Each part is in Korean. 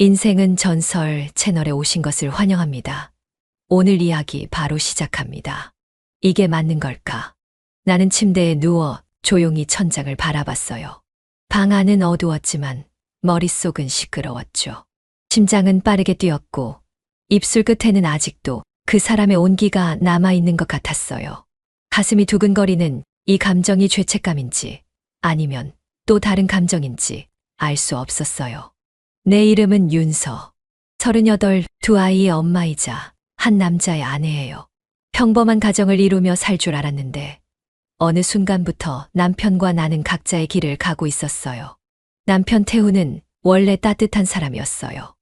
인생은 전설 채널에 오신 것을 환영합니다. 오늘 이야기 바로 시작합니다. 이게 맞는 걸까? 나는 침대에 누워 조용히 천장을 바라봤어요. 방 안은 어두웠지만 머릿속은 시끄러웠죠. 심장은 빠르게 뛰었고 입술 끝에는 아직도 그 사람의 온기가 남아있는 것 같았어요. 가슴이 두근거리는 이 감정이 죄책감인지 아니면 또 다른 감정인지 알 수 없었어요. 내 이름은 윤서. 38, 두 아이의 엄마이자 한 남자의 아내예요. 평범한 가정을 이루며 살 줄 알았는데 어느 순간부터 남편과 나는 각자의 길을 가고 있었어요. 남편 태우는 원래 따뜻한 사람이었어요.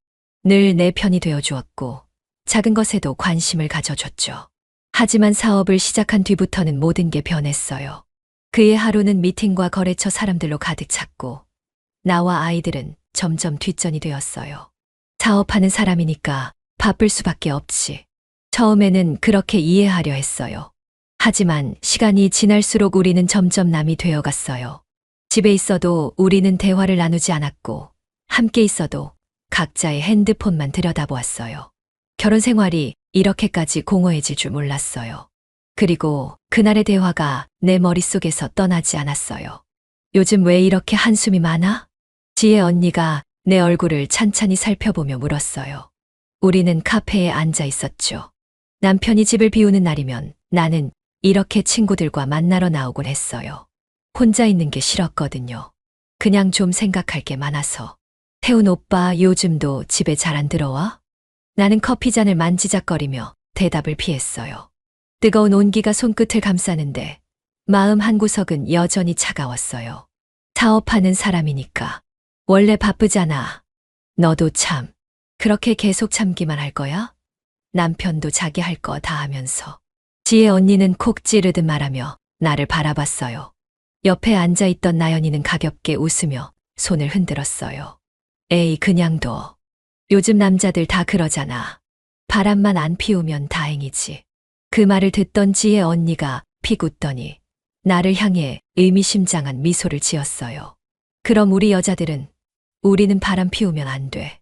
늘 내 편이 되어주었고 작은 것에도 관심을 가져줬죠. 하지만 사업을 시작한 뒤부터는 모든 게 변했어요. 그의 하루는 미팅과 거래처 사람들로 가득 찼고 나와 아이들은 점점 뒷전이 되었어요. 사업하는 사람이니까 바쁠 수밖에 없지. 처음에는 그렇게 이해하려 했어요. 하지만 시간이 지날수록 우리는 점점 남이 되어갔어요. 집에 있어도 우리는 대화를 나누지 않았고 함께 있어도 각자의 핸드폰만 들여다보았어요. 결혼 생활이 이렇게까지 공허해질 줄 몰랐어요. 그리고 그날의 대화가 내 머릿속에서 떠나지 않았어요. 요즘 왜 이렇게 한숨이 많아? 지혜 언니가 내 얼굴을 찬찬히 살펴보며 물었어요. 우리는 카페에 앉아 있었죠. 남편이 집을 비우는 날이면 나는 이렇게 친구들과 만나러 나오곤 했어요. 혼자 있는 게 싫었거든요. 그냥 좀 생각할 게 많아서. 태훈 오빠 요즘도 집에 잘 안 들어와? 나는 커피잔을 만지작거리며 대답을 피했어요. 뜨거운 온기가 손끝을 감싸는데 마음 한구석은 여전히 차가웠어요. 사업하는 사람이니까. 원래 바쁘잖아. 너도 참. 그렇게 계속 참기만 할 거야? 남편도 자기 할 거 다 하면서. 지혜 언니는 콕 찌르듯 말하며 나를 바라봤어요. 옆에 앉아있던 나연이는 가볍게 웃으며 손을 흔들었어요. 에이, 그냥 둬. 요즘 남자들 다 그러잖아. 바람만 안 피우면 다행이지. 그 말을 듣던 지혜 언니가 픽 웃더니 나를 향해 의미심장한 미소를 지었어요. 그럼 우리는 바람 피우면 안 돼.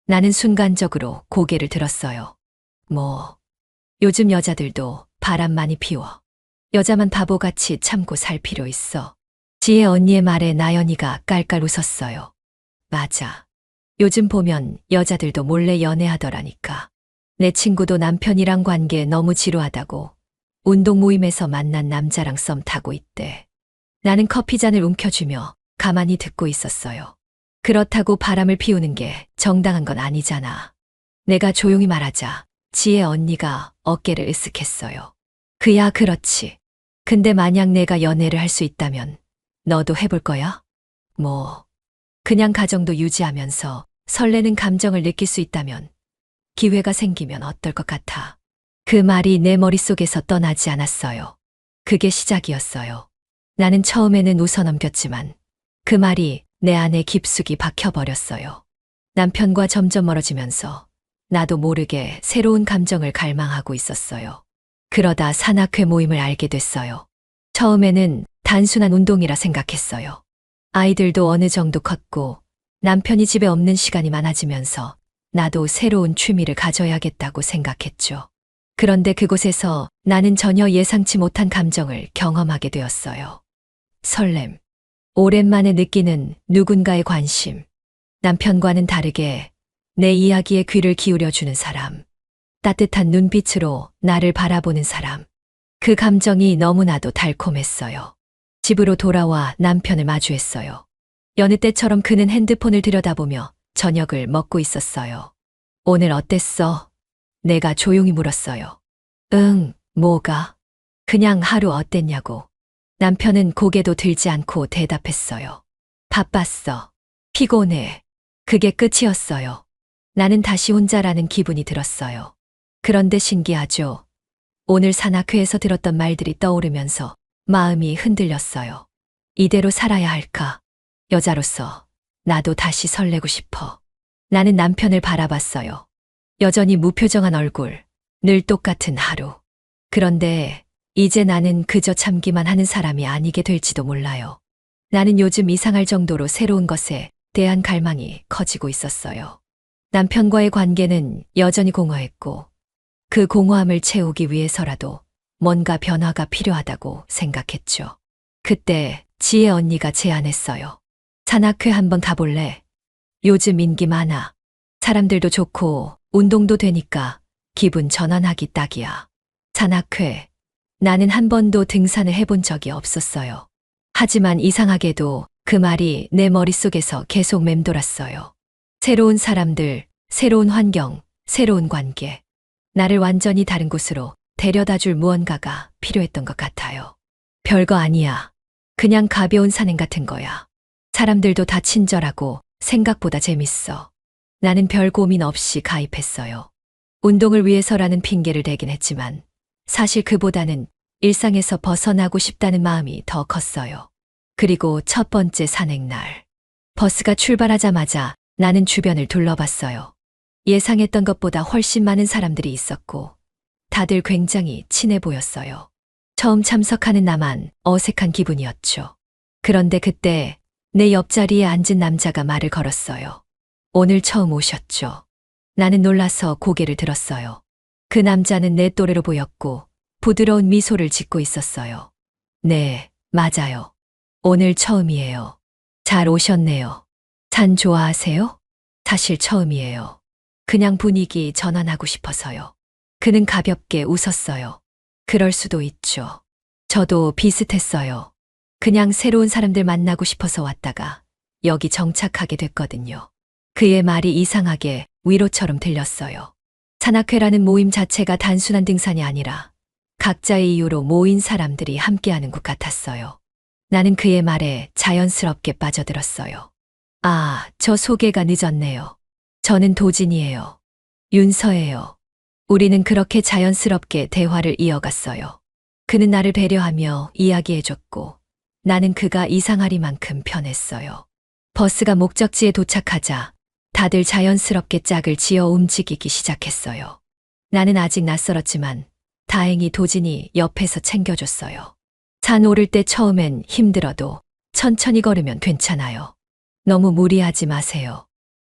나는 순간적으로 고개를 들었어요. 요즘 여자들도 바람 많이 피워. 여자만 바보같이 참고 살 필요 있어. 지혜 언니의 말에 나연이가 깔깔 웃었어요. 맞아. 요즘 보면 여자들도 몰래 연애하더라니까. 내 친구도 남편이랑 관계 너무 지루하다고 운동 모임에서 만난 남자랑 썸 타고 있대. 나는 커피잔을 움켜쥐며 가만히 듣고 있었어요. 그렇다고 바람을 피우는 게 정당한 건 아니잖아. 내가 조용히 말하자 지혜 언니가 어깨를 으쓱했어요. 그야 그렇지. 근데 만약 내가 연애를 할 수 있다면 너도 해볼 거야? 그냥 가정도 유지하면서 설레는 감정을 느낄 수 있다면 기회가 생기면 어떨 것 같아. 그 말이 내 머릿속에서 떠나지 않았어요. 그게 시작이었어요. 나는 처음에는 웃어넘겼지만 그 말이 내 안에 깊숙이 박혀버렸어요. 남편과 점점 멀어지면서 나도 모르게 새로운 감정을 갈망하고 있었어요. 그러다 산악회 모임을 알게 됐어요. 처음에는 단순한 운동이라 생각했어요. 아이들도 어느 정도 컸고 남편이 집에 없는 시간이 많아지면서 나도 새로운 취미를 가져야겠다고 생각했죠. 그런데 그곳에서 나는 전혀 예상치 못한 감정을 경험하게 되었어요. 설렘. 오랜만에 느끼는 누군가의 관심. 남편과는 다르게 내 이야기에 귀를 기울여주는 사람. 따뜻한 눈빛으로 나를 바라보는 사람. 그 감정이 너무나도 달콤했어요. 집으로 돌아와 남편을 마주했어요. 여느 때처럼 그는 핸드폰을 들여다보며 저녁을 먹고 있었어요. 오늘 어땠어? 내가 조용히 물었어요. 응, 뭐가? 그냥 하루 어땠냐고. 남편은 고개도 들지 않고 대답했어요. 바빴어. 피곤해. 그게 끝이었어요. 나는 다시 혼자라는 기분이 들었어요. 그런데 신기하죠. 오늘 산악회에서 들었던 말들이 떠오르면서 마음이 흔들렸어요. 이대로 살아야 할까? 여자로서 나도 다시 설레고 싶어. 나는 남편을 바라봤어요. 여전히 무표정한 얼굴, 늘 똑같은 하루. 그런데 이제 나는 그저 참기만 하는 사람이 아니게 될지도 몰라요. 나는 요즘 이상할 정도로 새로운 것에 대한 갈망이 커지고 있었어요. 남편과의 관계는 여전히 공허했고 그 공허함을 채우기 위해서라도 뭔가 변화가 필요하다고 생각했죠. 그때 지혜 언니가 제안했어요. 산악회 한번 가볼래? 요즘 인기 많아. 사람들도 좋고 운동도 되니까 기분 전환하기 딱이야. 산악회. 나는 한 번도 등산을 해본 적이 없었어요. 하지만 이상하게도 그 말이 내 머릿속에서 계속 맴돌았어요. 새로운 사람들, 새로운 환경, 새로운 관계. 나를 완전히 다른 곳으로 데려다 줄 무언가가 필요했던 것 같아요. 별거 아니야. 그냥 가벼운 산행 같은 거야. 사람들도 다 친절하고 생각보다 재밌어. 나는 별 고민 없이 가입했어요. 운동을 위해서라는 핑계를 대긴 했지만 사실 그보다는 일상에서 벗어나고 싶다는 마음이 더 컸어요. 그리고 첫 번째 산행날. 버스가 출발하자마자 나는 주변을 둘러봤어요. 예상했던 것보다 훨씬 많은 사람들이 있었고 다들 굉장히 친해 보였어요. 처음 참석하는 나만 어색한 기분이었죠. 그런데 그때 내 옆자리에 앉은 남자가 말을 걸었어요. 오늘 처음 오셨죠? 나는 놀라서 고개를 들었어요. 그 남자는 내 또래로 보였고 부드러운 미소를 짓고 있었어요. 네, 맞아요. 오늘 처음이에요. 잘 오셨네요. 산 좋아하세요? 사실 처음이에요. 그냥 분위기 전환하고 싶어서요. 그는 가볍게 웃었어요. 그럴 수도 있죠. 저도 비슷했어요. 그냥 새로운 사람들 만나고 싶어서 왔다가 여기 정착하게 됐거든요. 그의 말이 이상하게 위로처럼 들렸어요. 산악회라는 모임 자체가 단순한 등산이 아니라 각자의 이유로 모인 사람들이 함께하는 곳 같았어요. 나는 그의 말에 자연스럽게 빠져들었어요. 아, 저 소개가 늦었네요. 저는 도진이에요. 윤서예요. 우리는 그렇게 자연스럽게 대화를 이어갔어요. 그는 나를 배려하며 이야기해줬고 나는 그가 이상하리만큼 편했어요. 버스가 목적지에 도착하자 다들 자연스럽게 짝을 지어 움직이기 시작했어요. 나는 아직 낯설었지만 다행히 도진이 옆에서 챙겨줬어요. 산 오를 때 처음엔 힘들어도 천천히 걸으면 괜찮아요. 너무 무리하지 마세요.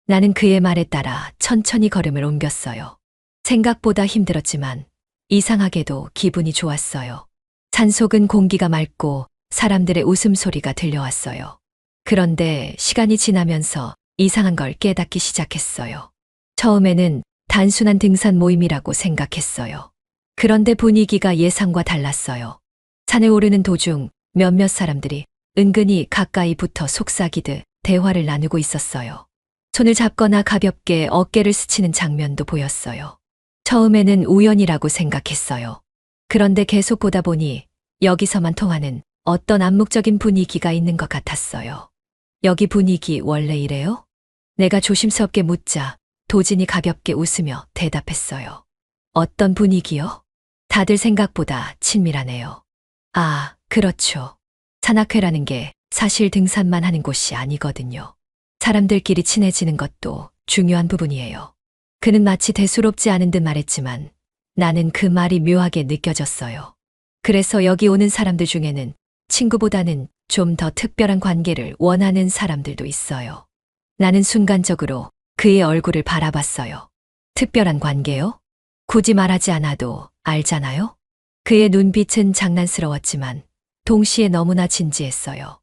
나는 그의 말에 따라 천천히 걸음을 옮겼어요. 생각보다 힘들었지만 이상하게도 기분이 좋았어요. 산속은 공기가 맑고 사람들의 웃음소리가 들려왔어요. 그런데 시간이 지나면서 이상한 걸 깨닫기 시작했어요. 처음에는 단순한 등산 모임이라고 생각했어요. 그런데 분위기가 예상과 달랐어요. 산에 오르는 도중 몇몇 사람들이 은근히 가까이 붙어 속삭이듯 대화를 나누고 있었어요. 손을 잡거나 가볍게 어깨를 스치는 장면도 보였어요. 처음에는 우연이라고 생각했어요. 그런데 계속 보다 보니 여기서만 통하는 어떤 암묵적인 분위기가 있는 것 같았어요. 여기 분위기 원래 이래요? 내가 조심스럽게 묻자 도진이 가볍게 웃으며 대답했어요. 어떤 분위기요? 다들 생각보다 친밀하네요. 아, 그렇죠. 산악회라는 게 사실 등산만 하는 곳이 아니거든요. 사람들끼리 친해지는 것도 중요한 부분이에요. 그는 마치 대수롭지 않은 듯 말했지만 나는 그 말이 묘하게 느껴졌어요. 그래서 여기 오는 사람들 중에는 친구보다는 좀 더 특별한 관계를 원하는 사람들도 있어요. 나는 순간적으로 그의 얼굴을 바라봤어요. 특별한 관계요? 굳이 말하지 않아도 알잖아요? 그의 눈빛은 장난스러웠지만 동시에 너무나 진지했어요.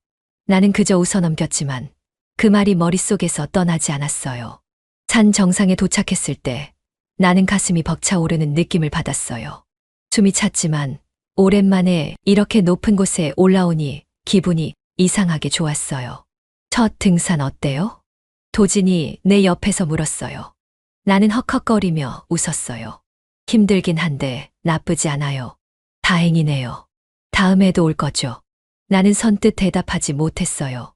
나는 그저 웃어넘겼지만 그 말이 머릿속에서 떠나지 않았어요. 산 정상에 도착했을 때 나는 가슴이 벅차오르는 느낌을 받았어요. 숨이 찼지만 오랜만에 이렇게 높은 곳에 올라오니 기분이 이상하게 좋았어요. 첫 등산 어때요? 도진이 내 옆에서 물었어요. 나는 헉헉거리며 웃었어요. 힘들긴 한데 나쁘지 않아요. 다행이네요. 다음에도 올 거죠? 나는 선뜻 대답하지 못했어요.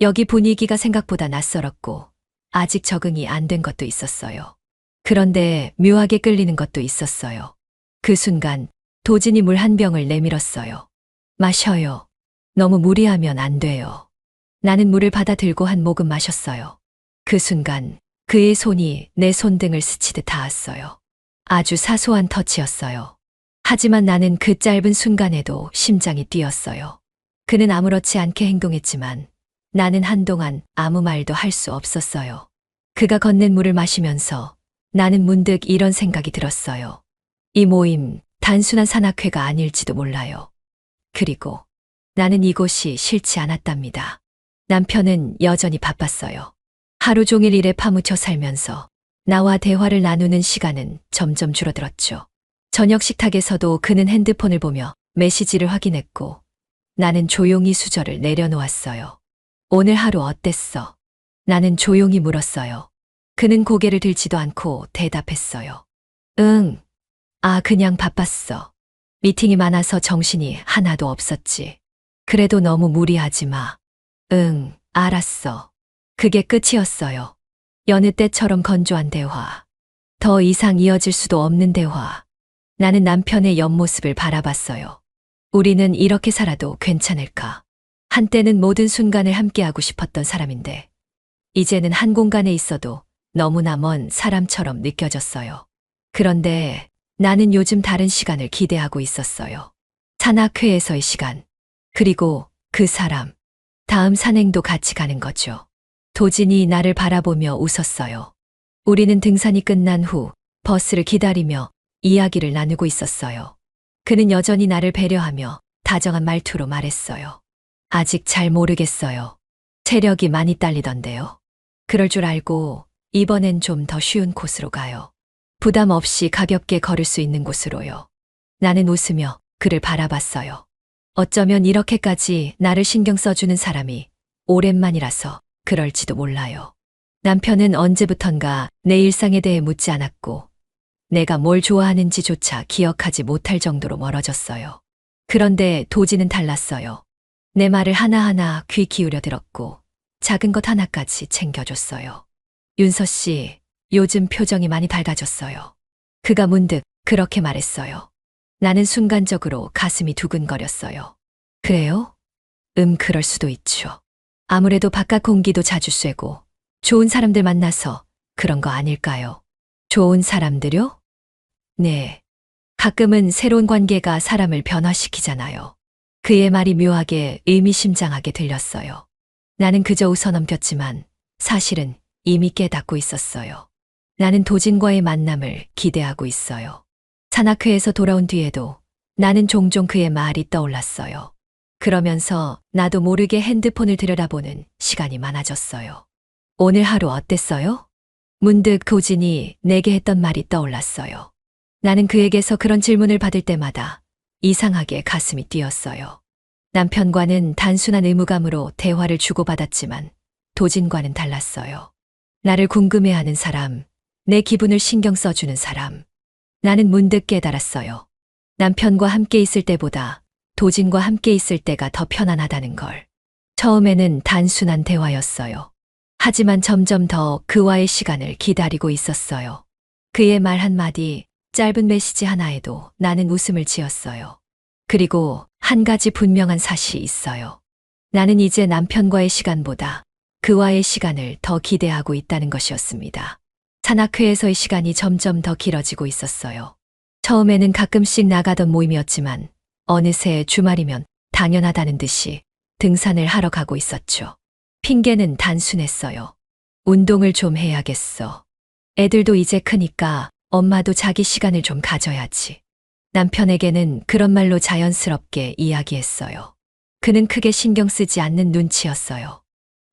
여기 분위기가 생각보다 낯설었고 아직 적응이 안 된 것도 있었어요. 그런데 묘하게 끌리는 것도 있었어요. 그 순간 도진이 물 한 병을 내밀었어요. 마셔요. 너무 무리하면 안 돼요. 나는 물을 받아 들고 한 모금 마셨어요. 그 순간 그의 손이 내 손등을 스치듯 닿았어요. 아주 사소한 터치였어요. 하지만 나는 그 짧은 순간에도 심장이 뛰었어요. 그는 아무렇지 않게 행동했지만 나는 한동안 아무 말도 할 수 없었어요. 그가 건넨 물을 마시면서 나는 문득 이런 생각이 들었어요. 이 모임 단순한 산악회가 아닐지도 몰라요. 그리고 나는 이곳이 싫지 않았답니다. 남편은 여전히 바빴어요. 하루 종일 일에 파묻혀 살면서 나와 대화를 나누는 시간은 점점 줄어들었죠. 저녁 식탁에서도 그는 핸드폰을 보며 메시지를 확인했고 나는 조용히 수저를 내려놓았어요. 오늘 하루 어땠어? 나는 조용히 물었어요. 그는 고개를 들지도 않고 대답했어요. 응. 그냥 바빴어. 미팅이 많아서 정신이 하나도 없었지. 그래도 너무 무리하지 마. 응, 알았어. 그게 끝이었어요. 여느 때처럼 건조한 대화. 더 이상 이어질 수도 없는 대화. 나는 남편의 옆모습을 바라봤어요. 우리는 이렇게 살아도 괜찮을까? 한때는 모든 순간을 함께하고 싶었던 사람인데, 이제는 한 공간에 있어도 너무나 먼 사람처럼 느껴졌어요. 그런데 나는 요즘 다른 시간을 기대하고 있었어요. 산악회에서의 시간, 그리고 그 사람. 다음 산행도 같이 가는 거죠. 도진이 나를 바라보며 웃었어요. 우리는 등산이 끝난 후 버스를 기다리며 이야기를 나누고 있었어요. 그는 여전히 나를 배려하며 다정한 말투로 말했어요. 아직 잘 모르겠어요. 체력이 많이 딸리던데요. 그럴 줄 알고 이번엔 좀 더 쉬운 코스로 가요. 부담 없이 가볍게 걸을 수 있는 곳으로요. 나는 웃으며 그를 바라봤어요. 어쩌면 이렇게까지 나를 신경 써주는 사람이 오랜만이라서 그럴지도 몰라요. 남편은 언제부턴가 내 일상에 대해 묻지 않았고 내가 뭘 좋아하는지조차 기억하지 못할 정도로 멀어졌어요. 그런데 도지는 달랐어요. 내 말을 하나하나 귀 기울여 들었고 작은 것 하나까지 챙겨줬어요. 윤서 씨, 요즘 표정이 많이 밝아졌어요. 그가 문득 그렇게 말했어요. 나는 순간적으로 가슴이 두근거렸어요. 그래요? 그럴 수도 있죠. 아무래도 바깥 공기도 자주 쐬고 좋은 사람들 만나서 그런 거 아닐까요? 좋은 사람들요? 네. 가끔은 새로운 관계가 사람을 변화시키잖아요. 그의 말이 묘하게 의미심장하게 들렸어요. 나는 그저 웃어넘겼지만 사실은 이미 깨닫고 있었어요. 나는 도진과의 만남을 기대하고 있어요. 산악회에서 돌아온 뒤에도 나는 종종 그의 말이 떠올랐어요. 그러면서 나도 모르게 핸드폰을 들여다보는 시간이 많아졌어요. 오늘 하루 어땠어요? 문득 도진이 내게 했던 말이 떠올랐어요. 나는 그에게서 그런 질문을 받을 때마다 이상하게 가슴이 뛰었어요. 남편과는 단순한 의무감으로 대화를 주고받았지만 도진과는 달랐어요. 나를 궁금해하는 사람, 내 기분을 신경 써주는 사람. 나는 문득 깨달았어요. 남편과 함께 있을 때보다 도진과 함께 있을 때가 더 편안하다는 걸. 처음에는 단순한 대화였어요. 하지만 점점 더 그와의 시간을 기다리고 있었어요. 그의 말 한마디, 짧은 메시지 하나에도 나는 웃음을 지었어요. 그리고 한 가지 분명한 사실이 있어요. 나는 이제 남편과의 시간보다 그와의 시간을 더 기대하고 있다는 것이었습니다. 산악회에서의 시간이 점점 더 길어지고 있었어요. 처음에는 가끔씩 나가던 모임이었지만 어느새 주말이면 당연하다는 듯이 등산을 하러 가고 있었죠. 핑계는 단순했어요. 운동을 좀 해야겠어. 애들도 이제 크니까 엄마도 자기 시간을 좀 가져야지. 남편에게는 그런 말로 자연스럽게 이야기했어요. 그는 크게 신경 쓰지 않는 눈치였어요.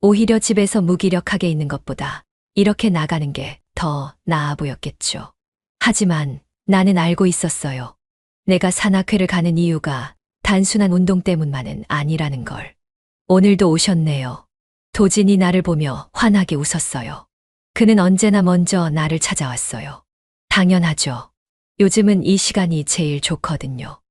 오히려 집에서 무기력하게 있는 것보다 이렇게 나가는 게 더 나아 보였겠죠. 하지만 나는 알고 있었어요. 내가 산악회를 가는 이유가 단순한 운동 때문만은 아니라는 걸. 오늘도 오셨네요. 도진이 나를 보며 환하게 웃었어요. 그는 언제나 먼저 나를 찾아왔어요. 당연하죠. 요즘은 이 시간이 제일 좋거든요.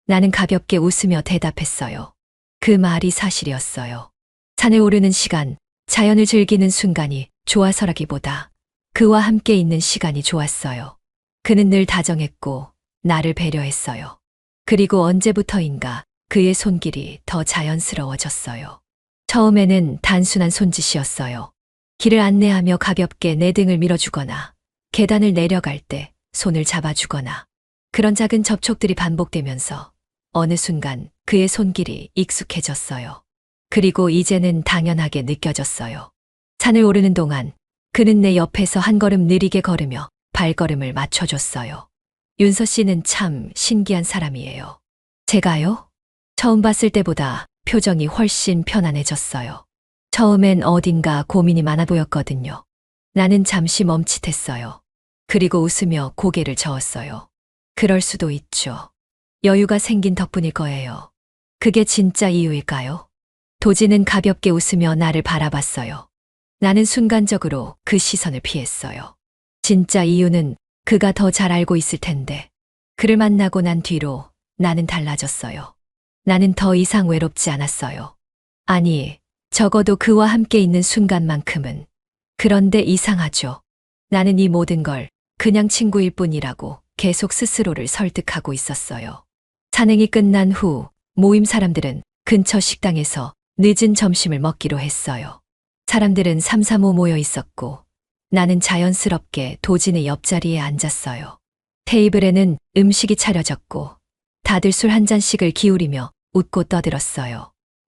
나는 가볍게 웃으며 대답했어요. 그 말이 사실이었어요. 산에 오르는 시간, 자연을 즐기는 순간이 좋아서라기보다 그와 함께 있는 시간이 좋았어요. 그는 늘 다정했고 나를 배려했어요. 그리고 언제부터인가 그의 손길이 더 자연스러워졌어요. 처음에는 단순한 손짓이었어요. 길을 안내하며 가볍게 내 등을 밀어주거나 계단을 내려갈 때 손을 잡아주거나 그런 작은 접촉들이 반복되면서 어느 순간 그의 손길이 익숙해졌어요. 그리고 이제는 당연하게 느껴졌어요. 산을 오르는 동안 그는 내 옆에서 한 걸음 느리게 걸으며 발걸음을 맞춰줬어요. 윤서 씨는 참 신기한 사람이에요. 제가요? 처음 봤을 때보다 표정이 훨씬 편안해졌어요. 처음엔 어딘가 고민이 많아 보였거든요. 나는 잠시 멈칫했어요. 그리고 웃으며 고개를 저었어요. 그럴 수도 있죠. 여유가 생긴 덕분일 거예요. 그게 진짜 이유일까요? 도지는 가볍게 웃으며 나를 바라봤어요. 나는 순간적으로 그 시선을 피했어요. 진짜 이유는 그가 더 잘 알고 있을 텐데. 그를 만나고 난 뒤로 나는 달라졌어요. 나는 더 이상 외롭지 않았어요. 아니, 적어도 그와 함께 있는 순간만큼은. 그런데 이상하죠. 나는 이 모든 걸 그냥 친구일 뿐이라고 계속 스스로를 설득하고 있었어요. 산행이 끝난 후 모임 사람들은 근처 식당에서 늦은 점심을 먹기로 했어요. 사람들은 삼삼오오 모여 있었고 나는 자연스럽게 도진의 옆자리에 앉았어요. 테이블에는 음식이 차려졌고 다들 술 한 잔씩을 기울이며 웃고 떠들었어요.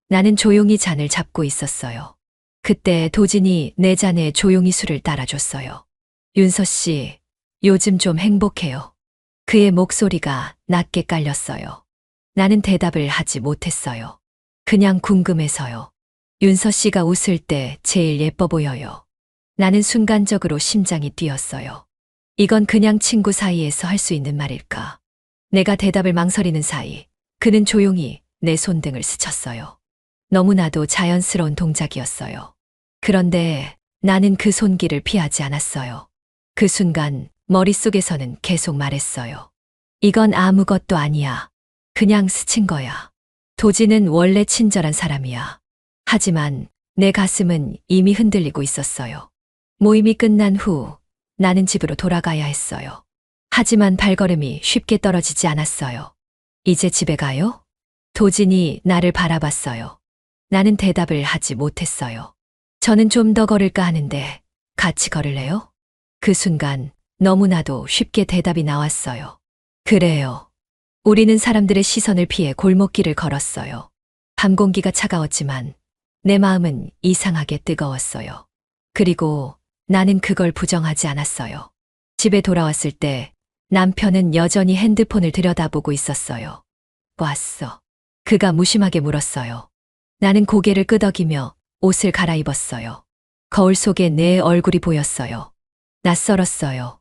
나는 조용히 잔을 잡고 있었어요. 그때 도진이 내 잔에 조용히 술을 따라줬어요. 윤서 씨, 요즘 좀 행복해요. 그의 목소리가 낮게 깔렸어요. 나는 대답을 하지 못했어요. 그냥 궁금해서요. 윤서 씨가 웃을 때 제일 예뻐 보여요. 나는 순간적으로 심장이 뛰었어요. 이건 그냥 친구 사이에서 할 수 있는 말일까? 내가 대답을 망설이는 사이 그는 조용히 내 손등을 스쳤어요. 너무나도 자연스러운 동작이었어요. 그런데 나는 그 손길을 피하지 않았어요. 그 순간 머릿속에서는 계속 말했어요. 이건 아무것도 아니야. 그냥 스친 거야. 도지는 원래 친절한 사람이야. 하지만 내 가슴은 이미 흔들리고 있었어요. 모임이 끝난 후 나는 집으로 돌아가야 했어요. 하지만 발걸음이 쉽게 떨어지지 않았어요. 이제 집에 가요? 도진이 나를 바라봤어요. 나는 대답을 하지 못했어요. 저는 좀 더 걸을까 하는데 같이 걸을래요? 그 순간 너무나도 쉽게 대답이 나왔어요. 그래요. 우리는 사람들의 시선을 피해 골목길을 걸었어요. 밤 공기가 차가웠지만 내 마음은 이상하게 뜨거웠어요. 그리고 나는 그걸 부정하지 않았어요. 집에 돌아왔을 때 남편은 여전히 핸드폰을 들여다보고 있었어요. 왔어. 그가 무심하게 물었어요. 나는 고개를 끄덕이며 옷을 갈아입었어요. 거울 속에 내 얼굴이 보였어요. 낯설었어요.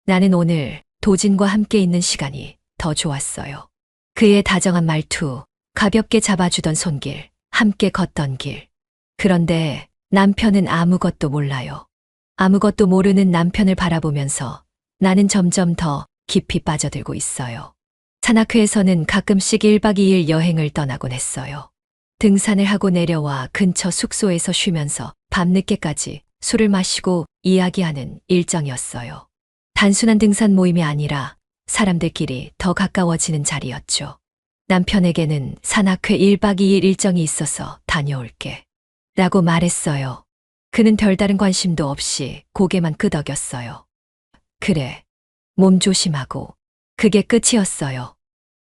나는 오늘 도진과 함께 있는 시간이 더 좋았어요. 그의 다정한 말투, 가볍게 잡아주던 손길, 함께 걷던 길. 그런데 남편은 아무것도 몰라요. 아무것도 모르는 남편을 바라보면서 나는 점점 더 깊이 빠져들고 있어요. 산악회에서는 가끔씩 1박 2일 여행을 떠나곤 했어요. 등산을 하고 내려와 근처 숙소에서 쉬면서 밤늦게까지 술을 마시고 이야기하는 일정이었어요. 단순한 등산 모임이 아니라 사람들끼리 더 가까워지는 자리였죠. 남편에게는 산악회 1박 2일 일정이 있어서 다녀올게. 라고 말했어요. 그는 별다른 관심도 없이 고개만 끄덕였어요. 그래. 몸 조심하고. 그게 끝이었어요.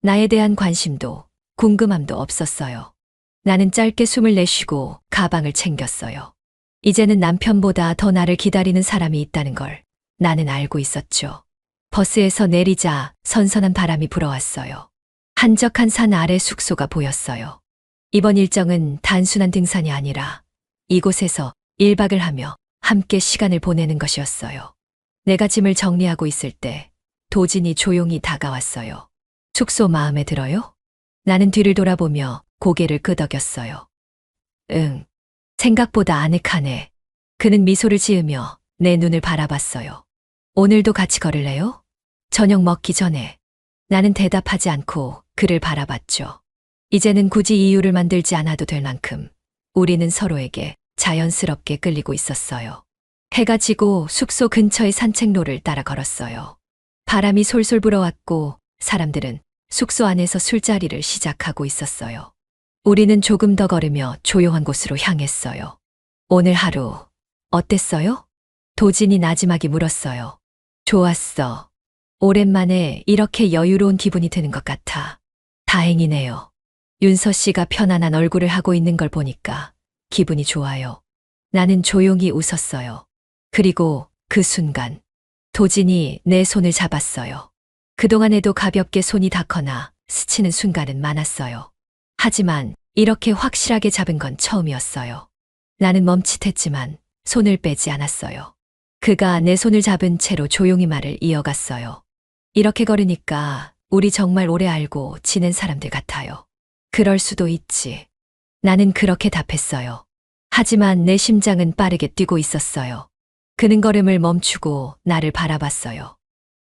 나에 대한 관심도 궁금함도 없었어요. 나는 짧게 숨을 내쉬고 가방을 챙겼어요. 이제는 남편보다 더 나를 기다리는 사람이 있다는 걸 나는 알고 있었죠. 버스에서 내리자 선선한 바람이 불어왔어요. 한적한 산 아래 숙소가 보였어요. 이번 일정은 단순한 등산이 아니라 이곳에서 1박을 하며 함께 시간을 보내는 것이었어요. 내가 짐을 정리하고 있을 때 도진이 조용히 다가왔어요. 숙소 마음에 들어요? 나는 뒤를 돌아보며 고개를 끄덕였어요. 응. 생각보다 아늑하네. 그는 미소를 지으며 내 눈을 바라봤어요. 오늘도 같이 걸을래요? 저녁 먹기 전에. 나는 대답하지 않고 그를 바라봤죠. 이제는 굳이 이유를 만들지 않아도 될 만큼 우리는 서로에게 자연스럽게 끌리고 있었어요. 해가 지고 숙소 근처의 산책로를 따라 걸었어요. 바람이 솔솔 불어왔고 사람들은 숙소 안에서 술자리를 시작하고 있었어요. 우리는 조금 더 걸으며 조용한 곳으로 향했어요. 오늘 하루 어땠어요? 도진이 나지막이 물었어요. 좋았어. 오랜만에 이렇게 여유로운 기분이 드는 것 같아. 다행이네요. 윤서 씨가 편안한 얼굴을 하고 있는 걸 보니까 기분이 좋아요. 나는 조용히 웃었어요. 그리고 그 순간 도진이 내 손을 잡았어요. 그동안에도 가볍게 손이 닿거나 스치는 순간은 많았어요. 하지만 이렇게 확실하게 잡은 건 처음이었어요. 나는 멈칫했지만 손을 빼지 않았어요. 그가 내 손을 잡은 채로 조용히 말을 이어갔어요. 이렇게 걸으니까 우리 정말 오래 알고 지낸 사람들 같아요. 그럴 수도 있지. 나는 그렇게 답했어요. 하지만 내 심장은 빠르게 뛰고 있었어요. 그는 걸음을 멈추고 나를 바라봤어요.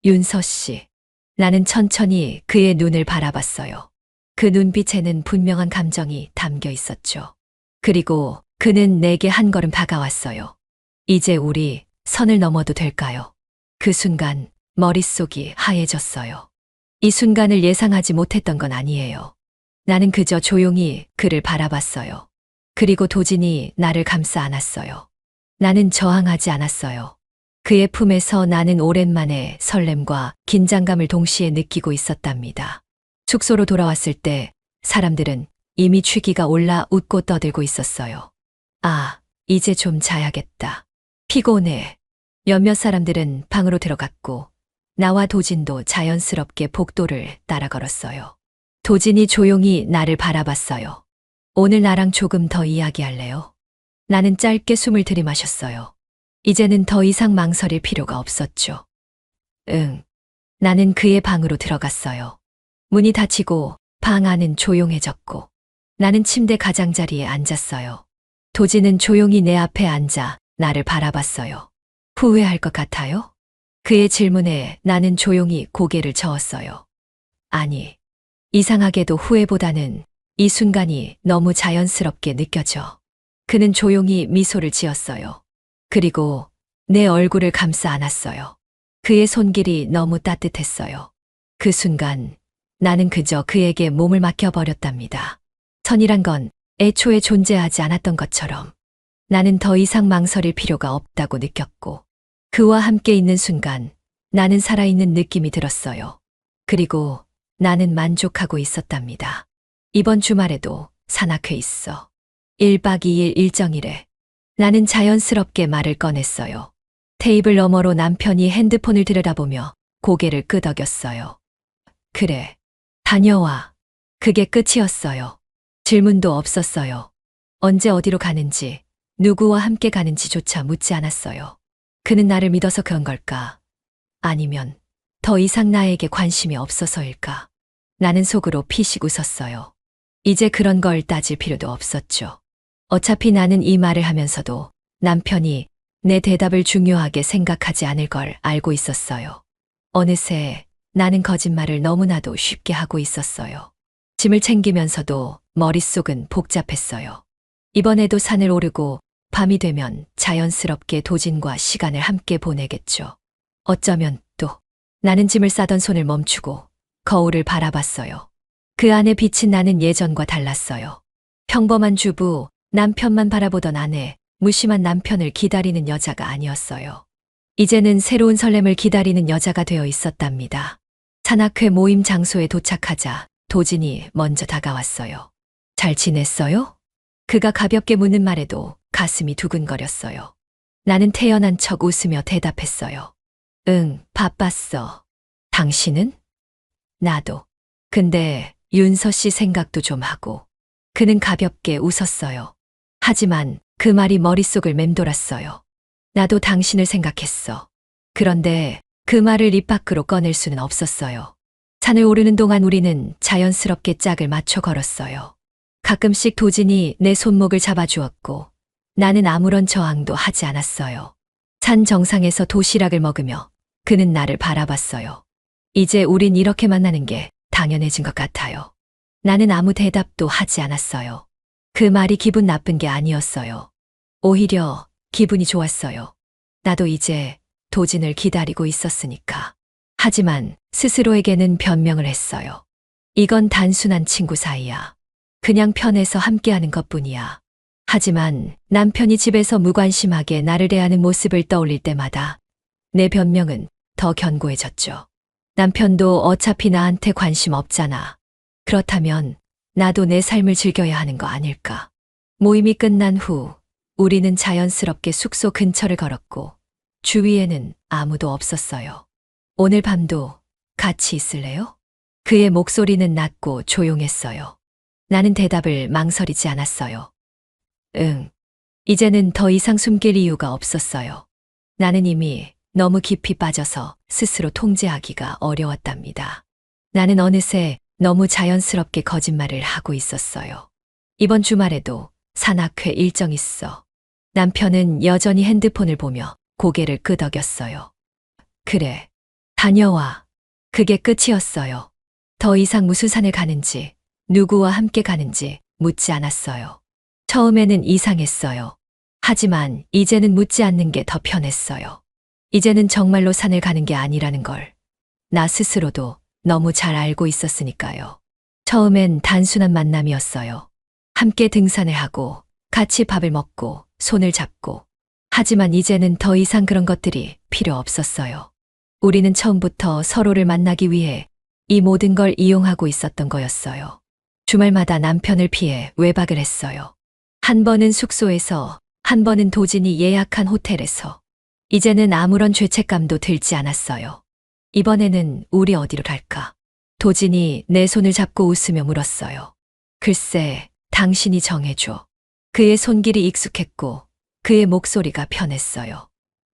윤서 씨. 나는 천천히 그의 눈을 바라봤어요. 그 눈빛에는 분명한 감정이 담겨 있었죠. 그리고 그는 내게 한 걸음 다가왔어요. 이제 우리 선을 넘어도 될까요? 그 순간 머릿속이 하얘졌어요. 이 순간을 예상하지 못했던 건 아니에요. 나는 그저 조용히 그를 바라봤어요. 그리고 도진이 나를 감싸 안았어요. 나는 저항하지 않았어요. 그의 품에서 나는 오랜만에 설렘과 긴장감을 동시에 느끼고 있었답니다. 숙소로 돌아왔을 때 사람들은 이미 취기가 올라 웃고 떠들고 있었어요. 아, 이제 좀 자야겠다. 피곤해. 몇몇 사람들은 방으로 들어갔고 나와 도진도 자연스럽게 복도를 따라 걸었어요. 도진이 조용히 나를 바라봤어요. 오늘 나랑 조금 더 이야기할래요? 나는 짧게 숨을 들이마셨어요. 이제는 더 이상 망설일 필요가 없었죠. 응. 나는 그의 방으로 들어갔어요. 문이 닫히고 방 안은 조용해졌고 나는 침대 가장자리에 앉았어요. 도진은 조용히 내 앞에 앉아 나를 바라봤어요. 후회할 것 같아요? 그의 질문에 나는 조용히 고개를 저었어요. 아니, 이상하게도 후회보다는 이 순간이 너무 자연스럽게 느껴져. 그는 조용히 미소를 지었어요. 그리고 내 얼굴을 감싸 안았어요. 그의 손길이 너무 따뜻했어요. 그 순간 나는 그저 그에게 몸을 맡겨버렸답니다. 선이란 건 애초에 존재하지 않았던 것처럼 나는 더 이상 망설일 필요가 없다고 느꼈고 그와 함께 있는 순간 나는 살아있는 느낌이 들었어요. 그리고 나는 만족하고 있었답니다. 이번 주말에도 산악회 있어. 1박 2일 일정이래. 나는 자연스럽게 말을 꺼냈어요. 테이블 너머로 남편이 핸드폰을 들여다보며 고개를 끄덕였어요. 그래. 다녀와. 그게 끝이었어요. 질문도 없었어요. 언제 어디로 가는지, 누구와 함께 가는지조차 묻지 않았어요. 그는 나를 믿어서 그런 걸까? 아니면 더 이상 나에게 관심이 없어서일까? 나는 속으로 피식 웃었어요. 이제 그런 걸 따질 필요도 없었죠. 어차피 나는 이 말을 하면서도 남편이 내 대답을 중요하게 생각하지 않을 걸 알고 있었어요. 어느새 나는 거짓말을 너무나도 쉽게 하고 있었어요. 짐을 챙기면서도 머릿속은 복잡했어요. 이번에도 산을 오르고 밤이 되면 자연스럽게 도진과 시간을 함께 보내겠죠. 어쩌면 또 나는 짐을 싸던 손을 멈추고 거울을 바라봤어요. 그 안에 비친 나는 예전과 달랐어요. 평범한 주부, 남편만 바라보던 아내, 무심한 남편을 기다리는 여자가 아니었어요. 이제는 새로운 설렘을 기다리는 여자가 되어 있었답니다. 산악회 모임 장소에 도착하자 도진이 먼저 다가왔어요. 잘 지냈어요? 그가 가볍게 묻는 말에도 가슴이 두근거렸어요. 나는 태연한 척 웃으며 대답했어요. 응, 바빴어. 당신은? 나도. 근데 윤서 씨 생각도 좀 하고. 그는 가볍게 웃었어요. 하지만 그 말이 머릿속을 맴돌았어요. 나도 당신을 생각했어. 그런데 그 말을 입 밖으로 꺼낼 수는 없었어요. 산을 오르는 동안 우리는 자연스럽게 짝을 맞춰 걸었어요. 가끔씩 도진이 내 손목을 잡아주었고 나는 아무런 저항도 하지 않았어요. 산 정상에서 도시락을 먹으며 그는 나를 바라봤어요. 이제 우린 이렇게 만나는 게 당연해진 것 같아요. 나는 아무 대답도 하지 않았어요. 그 말이 기분 나쁜 게 아니었어요. 오히려 기분이 좋았어요. 나도 이제 도진을 기다리고 있었으니까. 하지만 스스로에게는 변명을 했어요. 이건 단순한 친구 사이야. 그냥 편해서 함께하는 것뿐이야. 하지만 남편이 집에서 무관심하게 나를 대하는 모습을 떠올릴 때마다 내 변명은 더 견고해졌죠. 남편도 어차피 나한테 관심 없잖아. 그렇다면 나도 내 삶을 즐겨야 하는 거 아닐까. 모임이 끝난 후 우리는 자연스럽게 숙소 근처를 걸었고 주위에는 아무도 없었어요. 오늘 밤도 같이 있을래요? 그의 목소리는 낮고 조용했어요. 나는 대답을 망설이지 않았어요. 응. 이제는 더 이상 숨길 이유가 없었어요. 나는 이미 너무 깊이 빠져서 스스로 통제하기가 어려웠답니다. 나는 어느새 너무 자연스럽게 거짓말을 하고 있었어요. 이번 주말에도 산악회 일정 있어. 남편은 여전히 핸드폰을 보며 고개를 끄덕였어요. 그래, 다녀와. 그게 끝이었어요. 더 이상 무슨 산을 가는지, 누구와 함께 가는지 묻지 않았어요. 처음에는 이상했어요. 하지만 이제는 묻지 않는 게 더 편했어요. 이제는 정말로 산을 가는 게 아니라는 걸 나 스스로도 너무 잘 알고 있었으니까요. 처음엔 단순한 만남이었어요. 함께 등산을 하고 같이 밥을 먹고 손을 잡고. 하지만 이제는 더 이상 그런 것들이 필요 없었어요. 우리는 처음부터 서로를 만나기 위해 이 모든 걸 이용하고 있었던 거였어요. 주말마다 남편을 피해 외박을 했어요. 한 번은 숙소에서, 한 번은 도진이 예약한 호텔에서. 이제는 아무런 죄책감도 들지 않았어요. 이번에는 우리 어디로 갈까? 도진이 내 손을 잡고 웃으며 물었어요. 글쎄, 당신이 정해줘. 그의 손길이 익숙했고 그의 목소리가 편했어요.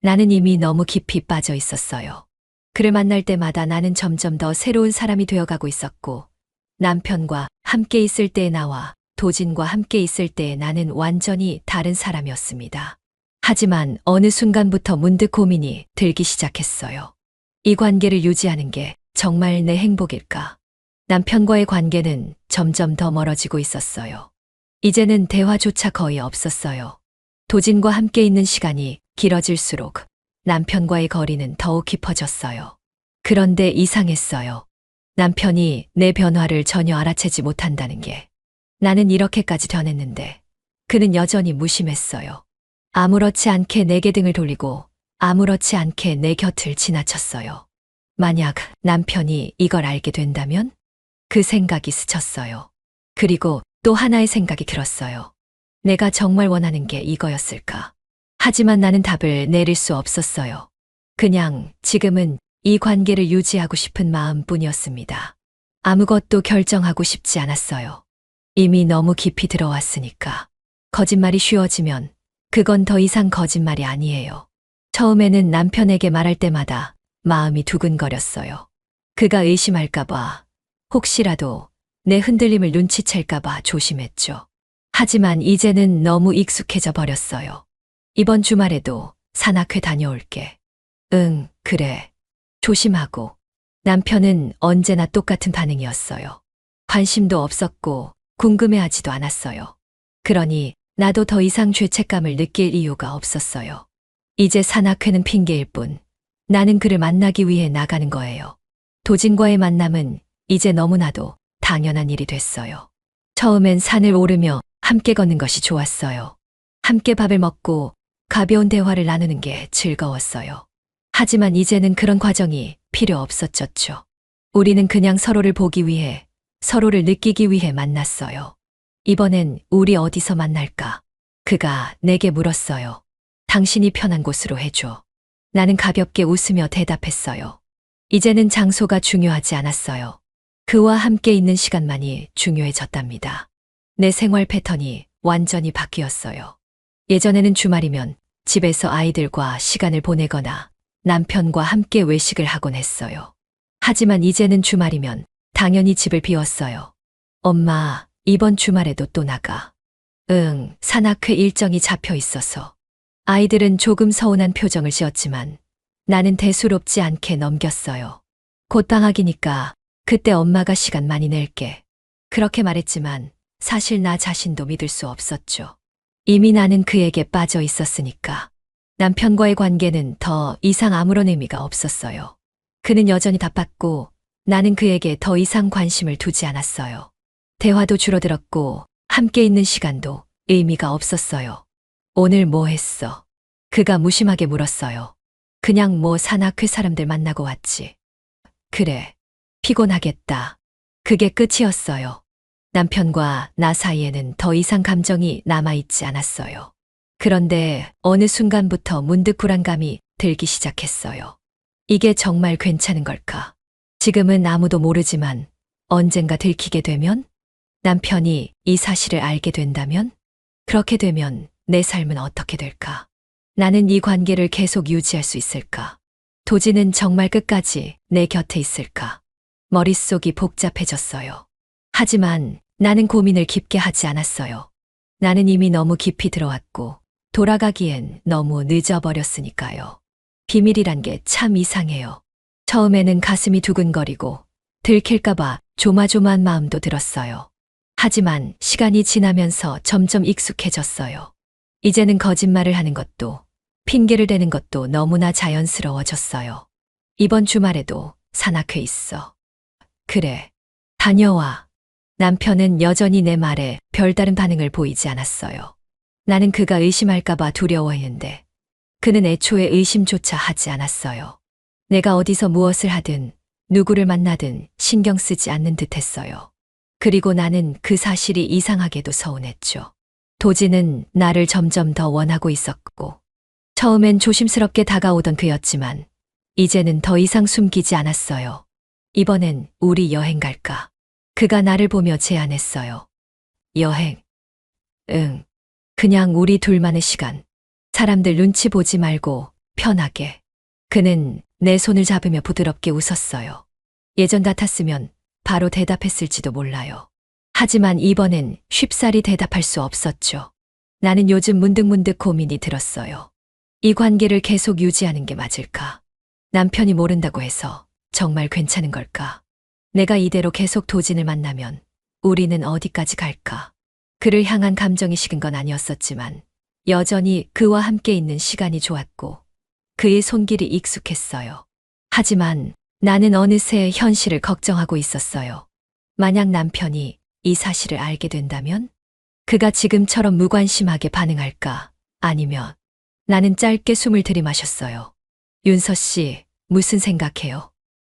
나는 이미 너무 깊이 빠져 있었어요. 그를 만날 때마다 나는 점점 더 새로운 사람이 되어가고 있었고, 남편과 함께 있을 때의 나와 도진과 함께 있을 때의 나는 완전히 다른 사람이었습니다. 하지만 어느 순간부터 문득 고민이 들기 시작했어요. 이 관계를 유지하는 게 정말 내 행복일까? 남편과의 관계는 점점 더 멀어지고 있었어요. 이제는 대화조차 거의 없었어요. 도진과 함께 있는 시간이 길어질수록 남편과의 거리는 더욱 깊어졌어요. 그런데 이상했어요. 남편이 내 변화를 전혀 알아채지 못한다는 게. 나는 이렇게까지 변했는데 그는 여전히 무심했어요. 아무렇지 않게 내게 등을 돌리고 아무렇지 않게 내 곁을 지나쳤어요. 만약 남편이 이걸 알게 된다면? 그 생각이 스쳤어요. 그리고 또 하나의 생각이 들었어요. 내가 정말 원하는 게 이거였을까? 하지만 나는 답을 내릴 수 없었어요. 그냥 지금은 이 관계를 유지하고 싶은 마음뿐이었습니다. 아무것도 결정하고 싶지 않았어요. 이미 너무 깊이 들어왔으니까. 거짓말이 쉬워지면 그건 더 이상 거짓말이 아니에요. 처음에는 남편에게 말할 때마다 마음이 두근거렸어요. 그가 의심할까봐, 혹시라도 내 흔들림을 눈치챌까봐 조심했죠. 하지만 이제는 너무 익숙해져 버렸어요. 이번 주말에도 산악회 다녀올게. 응, 그래. 조심하고. 남편은 언제나 똑같은 반응이었어요. 관심도 없었고 궁금해하지도 않았어요. 그러니 나도 더 이상 죄책감을 느낄 이유가 없었어요. 이제 산악회는 핑계일 뿐 나는 그를 만나기 위해 나가는 거예요. 도진과의 만남은 이제 너무나도 당연한 일이 됐어요. 처음엔 산을 오르며 함께 걷는 것이 좋았어요. 함께 밥을 먹고 가벼운 대화를 나누는 게 즐거웠어요. 하지만 이제는 그런 과정이 필요 없었죠. 우리는 그냥 서로를 보기 위해, 서로를 느끼기 위해 만났어요. 이번엔 우리 어디서 만날까? 그가 내게 물었어요. 당신이 편한 곳으로 해줘. 나는 가볍게 웃으며 대답했어요. 이제는 장소가 중요하지 않았어요. 그와 함께 있는 시간만이 중요해졌답니다. 내 생활 패턴이 완전히 바뀌었어요. 예전에는 주말이면 집에서 아이들과 시간을 보내거나 남편과 함께 외식을 하곤 했어요. 하지만 이제는 주말이면 당연히 집을 비웠어요. 엄마, 이번 주말에도 또 나가. 응, 산악회 일정이 잡혀 있어서. 아이들은 조금 서운한 표정을 지었지만 나는 대수롭지 않게 넘겼어요. 곧 방학이니까 그때 엄마가 시간 많이 낼게. 그렇게 말했지만 사실 나 자신도 믿을 수 없었죠. 이미 나는 그에게 빠져 있었으니까. 남편과의 관계는 더 이상 아무런 의미가 없었어요. 그는 여전히 바빴고 나는 그에게 더 이상 관심을 두지 않았어요. 대화도 줄어들었고 함께 있는 시간도 의미가 없었어요. 오늘 뭐 했어? 그가 무심하게 물었어요. 그냥 뭐 산악회 사람들 만나고 왔지. 그래. 피곤하겠다. 그게 끝이었어요. 남편과 나 사이에는 더 이상 감정이 남아있지 않았어요. 그런데 어느 순간부터 문득 불안감이 들기 시작했어요. 이게 정말 괜찮은 걸까? 지금은 아무도 모르지만 언젠가 들키게 되면? 남편이 이 사실을 알게 된다면? 그렇게 되면 내 삶은 어떻게 될까? 나는 이 관계를 계속 유지할 수 있을까? 도지는 정말 끝까지 내 곁에 있을까? 머릿속이 복잡해졌어요. 하지만 나는 고민을 깊게 하지 않았어요. 나는 이미 너무 깊이 들어왔고 돌아가기엔 너무 늦어버렸으니까요. 비밀이란 게 참 이상해요. 처음에는 가슴이 두근거리고 들킬까봐 조마조마한 마음도 들었어요. 하지만 시간이 지나면서 점점 익숙해졌어요. 이제는 거짓말을 하는 것도 핑계를 대는 것도 너무나 자연스러워졌어요. 이번 주말에도 산악회 있어. 그래, 다녀와. 남편은 여전히 내 말에 별다른 반응을 보이지 않았어요. 나는 그가 의심할까봐 두려워했는데 그는 애초에 의심조차 하지 않았어요. 내가 어디서 무엇을 하든 누구를 만나든 신경 쓰지 않는 듯 했어요. 그리고 나는 그 사실이 이상하게도 서운했죠. 도지는 나를 점점 더 원하고 있었고 처음엔 조심스럽게 다가오던 그였지만 이제는 더 이상 숨기지 않았어요. 이번엔 우리 여행 갈까? 그가 나를 보며 제안했어요. 여행? 응. 그냥 우리 둘만의 시간. 사람들 눈치 보지 말고 편하게. 그는 내 손을 잡으며 부드럽게 웃었어요. 예전 같았으면 바로 대답했을지도 몰라요. 하지만 이번엔 쉽사리 대답할 수 없었죠. 나는 요즘 문득문득 고민이 들었어요. 이 관계를 계속 유지하는 게 맞을까? 남편이 모른다고 해서 정말 괜찮은 걸까? 내가 이대로 계속 도진을 만나면 우리는 어디까지 갈까? 그를 향한 감정이 식은 건 아니었었지만 여전히 그와 함께 있는 시간이 좋았고 그의 손길이 익숙했어요. 하지만 나는 어느새 현실을 걱정하고 있었어요. 만약 남편이 이 사실을 알게 된다면 그가 지금처럼 무관심하게 반응할까? 아니면 나는 짧게 숨을 들이마셨어요. 윤서 씨, 무슨 생각해요?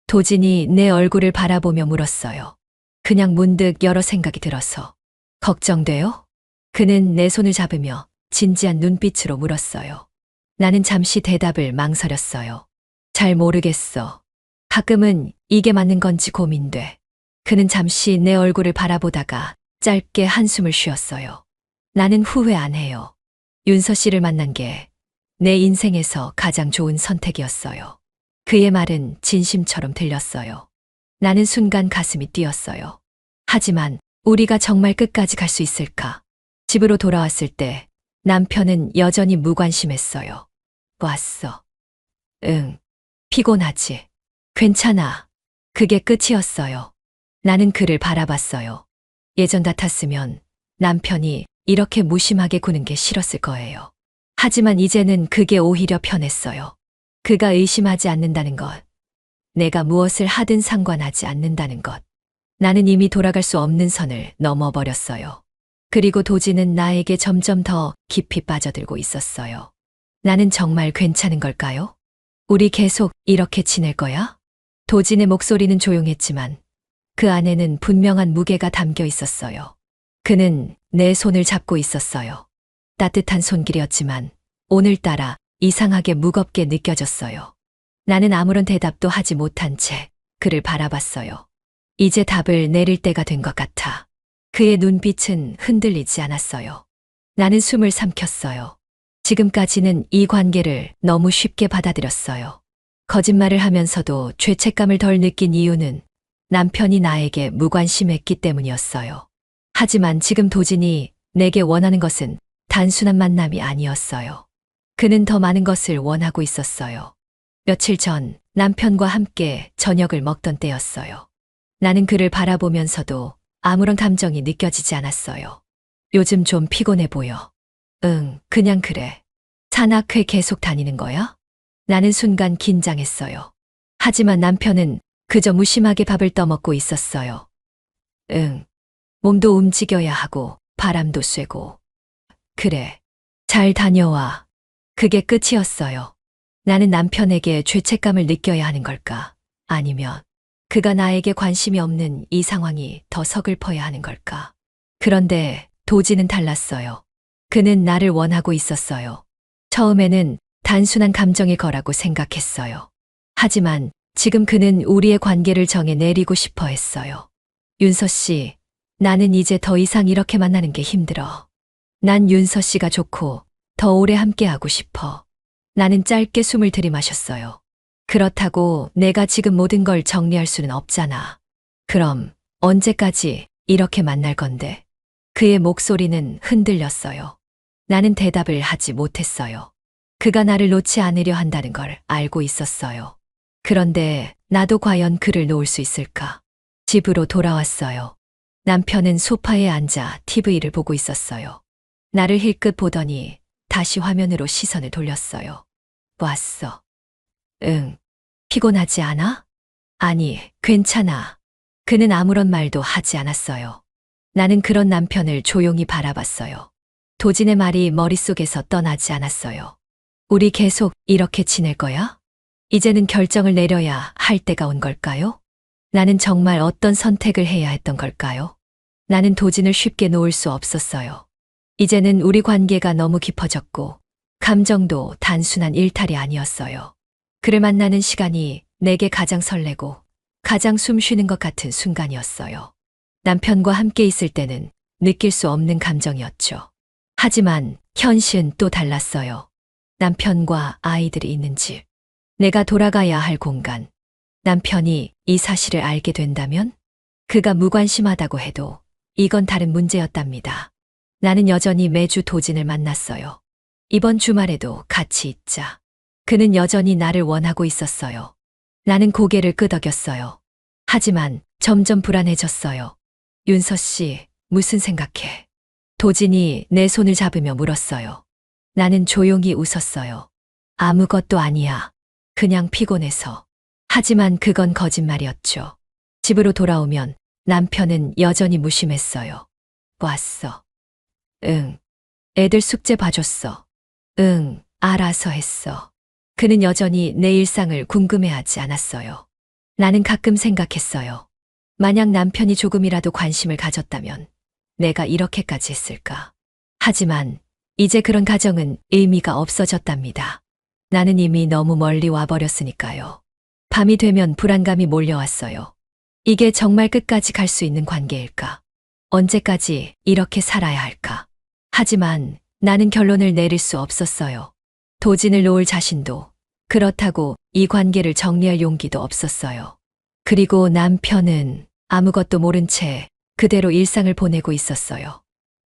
도진이 내 얼굴을 바라보며 물었어요. 그냥 문득 여러 생각이 들어서. 걱정돼요? 그는 내 손을 잡으며 진지한 눈빛으로 물었어요. 나는 잠시 대답을 망설였어요. 잘 모르겠어. 가끔은 이게 맞는 건지 고민돼. 그는 잠시 내 얼굴을 바라보다가 짧게 한숨을 쉬었어요. 나는 후회 안 해요. 윤서 씨를 만난 게 내 인생에서 가장 좋은 선택이었어요. 그의 말은 진심처럼 들렸어요. 나는 순간 가슴이 뛰었어요. 하지만 우리가 정말 끝까지 갈 수 있을까? 집으로 돌아왔을 때 남편은 여전히 무관심했어요. 왔어. 응. 피곤하지? 괜찮아. 그게 끝이었어요. 나는 그를 바라봤어요. 예전 같았으면 남편이 이렇게 무심하게 구는 게 싫었을 거예요. 하지만 이제는 그게 오히려 편했어요. 그가 의심하지 않는다는 것. 내가 무엇을 하든 상관하지 않는다는 것. 나는 이미 돌아갈 수 없는 선을 넘어버렸어요. 그리고 도지는 나에게 점점 더 깊이 빠져들고 있었어요. 나는 정말 괜찮은 걸까요? 우리 계속 이렇게 지낼 거야? 도진의 목소리는 조용했지만 그 안에는 분명한 무게가 담겨 있었어요. 그는 내 손을 잡고 있었어요. 따뜻한 손길이었지만 오늘따라 이상하게 무겁게 느껴졌어요. 나는 아무런 대답도 하지 못한 채 그를 바라봤어요. 이제 답을 내릴 때가 된 것 같아. 그의 눈빛은 흔들리지 않았어요. 나는 숨을 삼켰어요. 지금까지는 이 관계를 너무 쉽게 받아들였어요. 거짓말을 하면서도 죄책감을 덜 느낀 이유는 남편이 나에게 무관심했기 때문이었어요. 하지만 지금 도진이 내게 원하는 것은 단순한 만남이 아니었어요. 그는 더 많은 것을 원하고 있었어요. 며칠 전 남편과 함께 저녁을 먹던 때였어요. 나는 그를 바라보면서도 아무런 감정이 느껴지지 않았어요. 요즘 좀 피곤해 보여. 응, 그냥 그래. 산악회 계속 다니는 거야? 나는 순간 긴장했어요. 하지만 남편은 그저 무심하게 밥을 떠먹고 있었어요. 응, 몸도 움직여야 하고 바람도 쐬고. 그래, 잘 다녀와. 그게 끝이었어요. 나는 남편에게 죄책감을 느껴야 하는 걸까? 아니면 그가 나에게 관심이 없는 이 상황이 더 서글퍼야 하는 걸까? 그런데 도지는 달랐어요. 그는 나를 원하고 있었어요. 처음에는 단순한 감정일 거라고 생각했어요. 하지만 지금 그는 우리의 관계를 정해 내리고 싶어 했어요. 윤서 씨, 나는 이제 더 이상 이렇게 만나는 게 힘들어. 난 윤서 씨가 좋고 더 오래 함께하고 싶어. 나는 짧게 숨을 들이마셨어요. 그렇다고 내가 지금 모든 걸 정리할 수는 없잖아. 그럼 언제까지 이렇게 만날 건데? 그의 목소리는 흔들렸어요. 나는 대답을 하지 못했어요. 그가 나를 놓지 않으려 한다는 걸 알고 있었어요. 그런데 나도 과연 그를 놓을 수 있을까? 집으로 돌아왔어요. 남편은 소파에 앉아 TV를 보고 있었어요. 나를 힐끗 보더니 다시 화면으로 시선을 돌렸어요. 왔어. 응. 피곤하지 않아? 아니, 괜찮아. 그는 아무런 말도 하지 않았어요. 나는 그런 남편을 조용히 바라봤어요. 도진의 말이 머릿속에서 떠나지 않았어요. 우리 계속 이렇게 지낼 거야? 이제는 결정을 내려야 할 때가 온 걸까요? 나는 정말 어떤 선택을 해야 했던 걸까요? 나는 도진을 쉽게 놓을 수 없었어요. 이제는 우리 관계가 너무 깊어졌고, 감정도 단순한 일탈이 아니었어요. 그를 만나는 시간이 내게 가장 설레고, 가장 숨 쉬는 것 같은 순간이었어요. 남편과 함께 있을 때는 느낄 수 없는 감정이었죠. 하지만 현실은 또 달랐어요. 남편과 아이들이 있는 집, 내가 돌아가야 할 공간, 남편이 이 사실을 알게 된다면 그가 무관심하다고 해도 이건 다른 문제였답니다. 나는 여전히 매주 도진을 만났어요. 이번 주말에도 같이 있자. 그는 여전히 나를 원하고 있었어요. 나는 고개를 끄덕였어요. 하지만 점점 불안해졌어요. 윤서 씨, 무슨 생각해? 도진이 내 손을 잡으며 물었어요. 나는 조용히 웃었어요. 아무것도 아니야. 그냥 피곤해서. 하지만 그건 거짓말이었죠. 집으로 돌아오면 남편은 여전히 무심했어요. 왔어. 응. 애들 숙제 봐줬어. 응, 알아서 했어. 그는 여전히 내 일상을 궁금해하지 않았어요. 나는 가끔 생각했어요. 만약 남편이 조금이라도 관심을 가졌다면 내가 이렇게까지 했을까? 하지만 이제 그런 가정은 의미가 없어졌답니다. 나는 이미 너무 멀리 와버렸으니까요. 밤이 되면 불안감이 몰려왔어요. 이게 정말 끝까지 갈 수 있는 관계일까? 언제까지 이렇게 살아야 할까? 하지만 나는 결론을 내릴 수 없었어요. 도진을 놓을 자신도, 그렇다고 이 관계를 정리할 용기도 없었어요. 그리고 남편은 아무것도 모른 채 그대로 일상을 보내고 있었어요.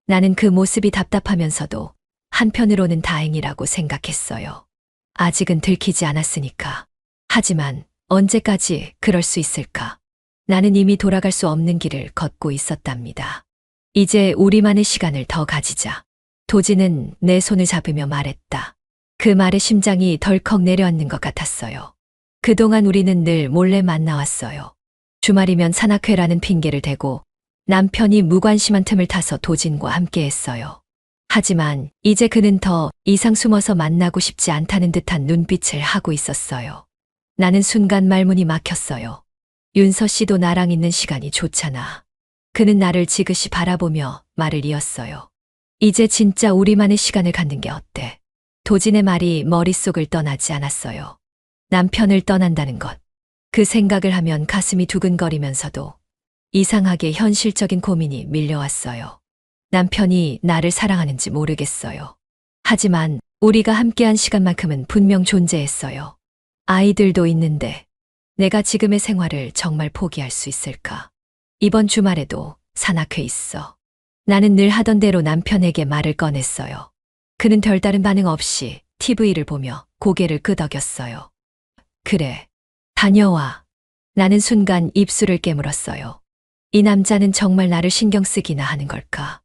나는 그 모습이 답답하면서도 한편으로는 다행이라고 생각했어요. 아직은 들키지 않았으니까. 하지만 언제까지 그럴 수 있을까? 나는 이미 돌아갈 수 없는 길을 걷고 있었답니다. 이제 우리만의 시간을 더 가지자. 도진은 내 손을 잡으며 말했다. 그 말에 심장이 덜컥 내려앉는 것 같았어요. 그동안 우리는 늘 몰래 만나왔어요. 주말이면 산악회라는 핑계를 대고 남편이 무관심한 틈을 타서 도진과 함께 했어요. 하지만 이제 그는 더 이상 숨어서 만나고 싶지 않다는 듯한 눈빛을 하고 있었어요. 나는 순간 말문이 막혔어요. 윤서 씨도 나랑 있는 시간이 좋잖아. 그는 나를 지그시 바라보며 말을 이었어요. 이제 진짜 우리만의 시간을 갖는 게 어때? 도진의 말이 머릿속을 떠나지 않았어요. 남편을 떠난다는 것. 그 생각을 하면 가슴이 두근거리면서도 이상하게 현실적인 고민이 밀려왔어요. 남편이 나를 사랑하는지 모르겠어요. 하지만 우리가 함께한 시간만큼은 분명 존재했어요. 아이들도 있는데 내가 지금의 생활을 정말 포기할 수 있을까? 이번 주말에도 산악회 있어. 나는 늘 하던 대로 남편에게 말을 꺼냈어요. 그는 별다른 반응 없이 TV를 보며 고개를 끄덕였어요. 그래, 다녀와. 나는 순간 입술을 깨물었어요. 이 남자는 정말 나를 신경 쓰기나 하는 걸까?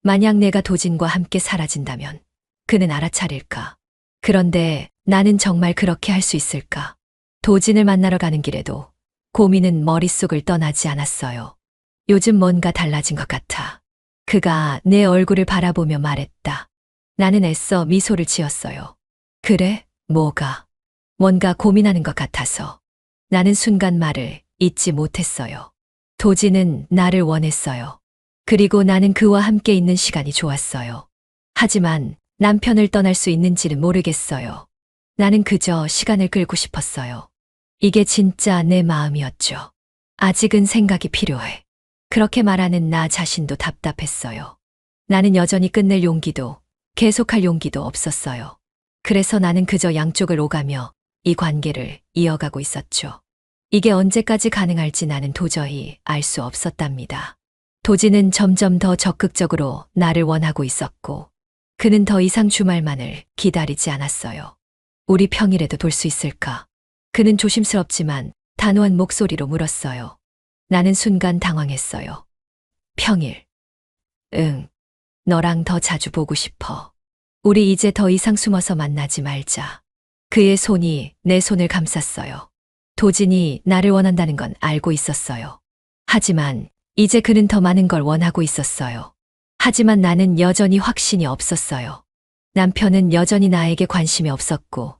만약 내가 도진과 함께 사라진다면 그는 알아차릴까? 그런데 나는 정말 그렇게 할 수 있을까? 도진을 만나러 가는 길에도 고민은 머릿속을 떠나지 않았어요. 요즘 뭔가 달라진 것 같아. 그가 내 얼굴을 바라보며 말했다. 나는 애써 미소를 지었어요. 그래? 뭐가? 뭔가 고민하는 것 같아서. 나는 순간 말을 잇지 못했어요. 도진은 나를 원했어요. 그리고 나는 그와 함께 있는 시간이 좋았어요. 하지만 남편을 떠날 수 있는지는 모르겠어요. 나는 그저 시간을 끌고 싶었어요. 이게 진짜 내 마음이었죠. 아직은 생각이 필요해. 그렇게 말하는 나 자신도 답답했어요. 나는 여전히 끝낼 용기도, 계속할 용기도 없었어요. 그래서 나는 그저 양쪽을 오가며 이 관계를 이어가고 있었죠. 이게 언제까지 가능할지 나는 도저히 알 수 없었답니다. 도진은 점점 더 적극적으로 나를 원하고 있었고, 그는 더 이상 주말만을 기다리지 않았어요. 우리 평일에도 돌 수 있을까? 그는 조심스럽지만 단호한 목소리로 물었어요. 나는 순간 당황했어요. 평일. 응. 너랑 더 자주 보고 싶어. 우리 이제 더 이상 숨어서 만나지 말자. 그의 손이 내 손을 감쌌어요. 도진이 나를 원한다는 건 알고 있었어요. 하지만 이제 그는 더 많은 걸 원하고 있었어요. 하지만 나는 여전히 확신이 없었어요. 남편은 여전히 나에게 관심이 없었고,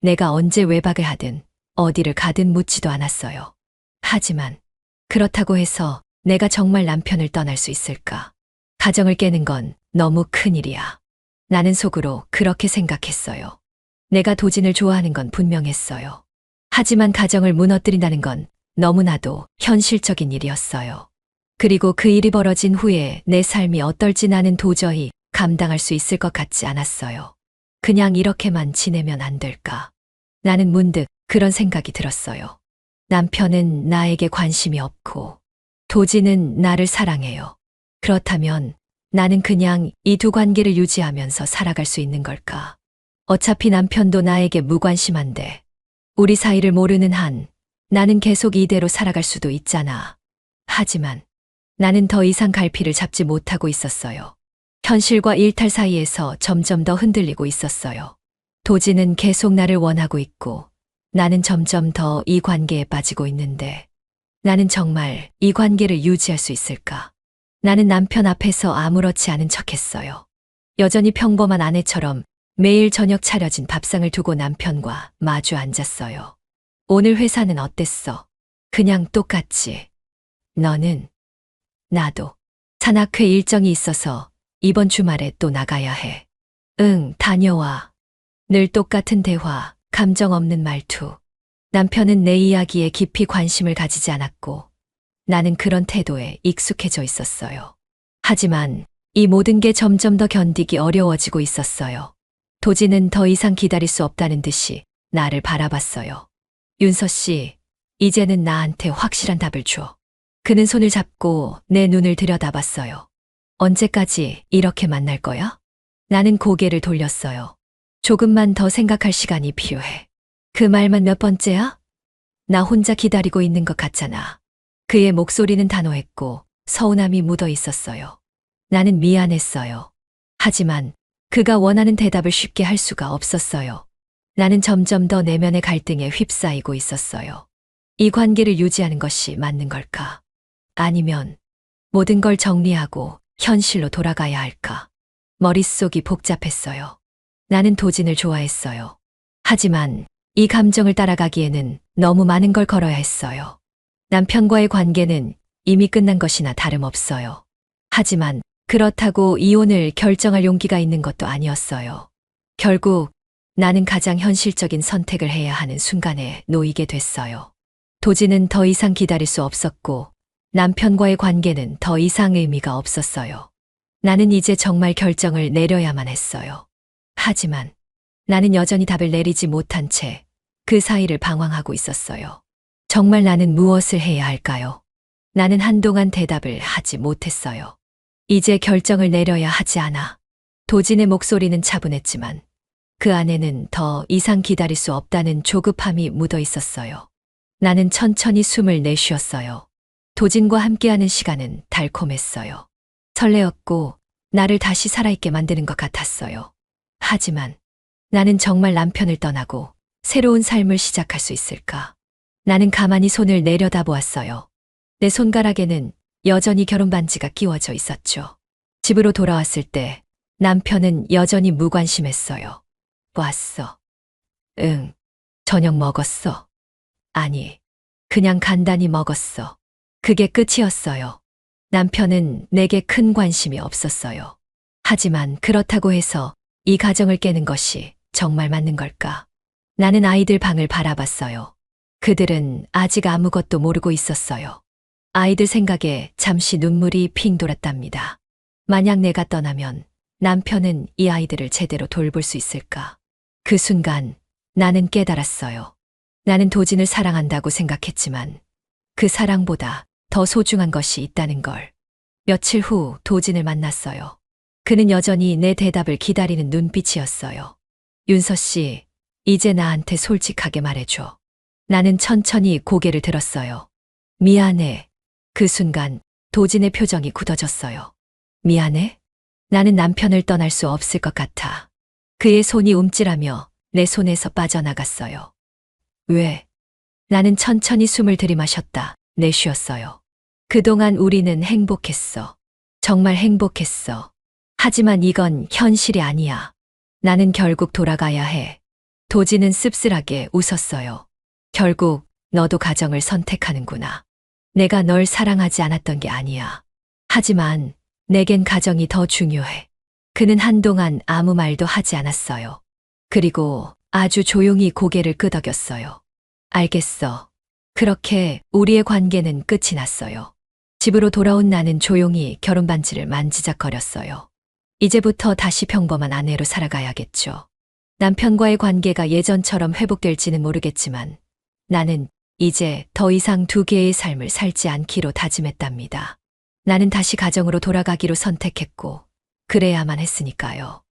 내가 언제 외박을 하든 어디를 가든 묻지도 않았어요. 하지만 그렇다고 해서 내가 정말 남편을 떠날 수 있을까? 가정을 깨는 건 너무 큰일이야. 나는 속으로 그렇게 생각했어요. 내가 도진을 좋아하는 건 분명했어요. 하지만 가정을 무너뜨린다는 건 너무나도 현실적인 일이었어요. 그리고 그 일이 벌어진 후에 내 삶이 어떨지 나는 도저히 감당할 수 있을 것 같지 않았어요. 그냥 이렇게만 지내면 안 될까? 나는 문득 그런 생각이 들었어요. 남편은 나에게 관심이 없고, 도진은 나를 사랑해요. 그렇다면 나는 그냥 이 두 관계를 유지하면서 살아갈 수 있는 걸까? 어차피 남편도 나에게 무관심한데, 우리 사이를 모르는 한 나는 계속 이대로 살아갈 수도 있잖아. 하지만 나는 더 이상 갈피를 잡지 못하고 있었어요. 현실과 일탈 사이에서 점점 더 흔들리고 있었어요. 도진은 계속 나를 원하고 있고, 나는 점점 더 이 관계에 빠지고 있는데, 나는 정말 이 관계를 유지할 수 있을까? 나는 남편 앞에서 아무렇지 않은 척했어요. 여전히 평범한 아내처럼 매일 저녁 차려진 밥상을 두고 남편과 마주 앉았어요. 오늘 회사는 어땠어? 그냥 똑같지. 너는? 나도. 산악회 일정이 있어서 이번 주말에 또 나가야 해. 응, 다녀와. 늘 똑같은 대화, 감정 없는 말투. 남편은 내 이야기에 깊이 관심을 가지지 않았고, 나는 그런 태도에 익숙해져 있었어요. 하지만 이 모든 게 점점 더 견디기 어려워지고 있었어요. 도진은 더 이상 기다릴 수 없다는 듯이 나를 바라봤어요. 윤서 씨, 이제는 나한테 확실한 답을 줘. 그는 손을 잡고 내 눈을 들여다봤어요. 언제까지 이렇게 만날 거야? 나는 고개를 돌렸어요. 조금만 더 생각할 시간이 필요해. 그 말만 몇 번째야? 나 혼자 기다리고 있는 것 같잖아. 그의 목소리는 단호했고 서운함이 묻어 있었어요. 나는 미안했어요. 하지만 그가 원하는 대답을 쉽게 할 수가 없었어요. 나는 점점 더 내면의 갈등에 휩싸이고 있었어요. 이 관계를 유지하는 것이 맞는 걸까? 아니면 모든 걸 정리하고 현실로 돌아가야 할까? 머릿속이 복잡했어요. 나는 도진을 좋아했어요. 하지만 이 감정을 따라가기에는 너무 많은 걸 걸어야 했어요. 남편과의 관계는 이미 끝난 것이나 다름없어요. 하지만 그렇다고 이혼을 결정할 용기가 있는 것도 아니었어요. 결국 나는 가장 현실적인 선택을 해야 하는 순간에 놓이게 됐어요. 도진은 더 이상 기다릴 수 없었고, 남편과의 관계는 더 이상 의미가 없었어요. 나는 이제 정말 결정을 내려야만 했어요. 하지만 나는 여전히 답을 내리지 못한 채 그 사이를 방황하고 있었어요. 정말 나는 무엇을 해야 할까요? 나는 한동안 대답을 하지 못했어요. 이제 결정을 내려야 하지 않아. 도진의 목소리는 차분했지만 그 안에는 더 이상 기다릴 수 없다는 조급함이 묻어 있었어요. 나는 천천히 숨을 내쉬었어요. 도진과 함께하는 시간은 달콤했어요. 설레었고 나를 다시 살아있게 만드는 것 같았어요. 하지만 나는 정말 남편을 떠나고 새로운 삶을 시작할 수 있을까? 나는 가만히 손을 내려다보았어요. 내 손가락에는 여전히 결혼 반지가 끼워져 있었죠. 집으로 돌아왔을 때 남편은 여전히 무관심했어요. 왔어. 응. 저녁 먹었어. 아니, 그냥 간단히 먹었어. 그게 끝이었어요. 남편은 내게 큰 관심이 없었어요. 하지만 그렇다고 해서 이 가정을 깨는 것이 정말 맞는 걸까? 나는 아이들 방을 바라봤어요. 그들은 아직 아무것도 모르고 있었어요. 아이들 생각에 잠시 눈물이 핑 돌았답니다. 만약 내가 떠나면 남편은 이 아이들을 제대로 돌볼 수 있을까? 그 순간 나는 깨달았어요. 나는 도진을 사랑한다고 생각했지만 그 사랑보다 더 소중한 것이 있다는 걸. 며칠 후 도진을 만났어요. 그는 여전히 내 대답을 기다리는 눈빛이었어요. 윤서 씨, 이제 나한테 솔직하게 말해줘. 나는 천천히 고개를 들었어요. 미안해. 그 순간 도진의 표정이 굳어졌어요. 미안해? 나는 남편을 떠날 수 없을 것 같아. 그의 손이 움찔하며 내 손에서 빠져나갔어요. 왜? 나는 천천히 숨을 들이마셨다. 내쉬었어요. 그동안 우리는 행복했어. 정말 행복했어. 하지만 이건 현실이 아니야. 나는 결국 돌아가야 해. 도진은 씁쓸하게 웃었어요. 결국 너도 가정을 선택하는구나. 내가 널 사랑하지 않았던 게 아니야. 하지만 내겐 가정이 더 중요해. 그는 한동안 아무 말도 하지 않았어요. 그리고 아주 조용히 고개를 끄덕였어요. 알겠어. 그렇게 우리의 관계는 끝이 났어요. 집으로 돌아온 나는 조용히 결혼 반지를 만지작거렸어요. 이제부터 다시 평범한 아내로 살아가야겠죠. 남편과의 관계가 예전처럼 회복될지는 모르겠지만 나는 이제 더 이상 두 개의 삶을 살지 않기로 다짐했답니다. 나는 다시 가정으로 돌아가기로 선택했고 그래야만 했으니까요.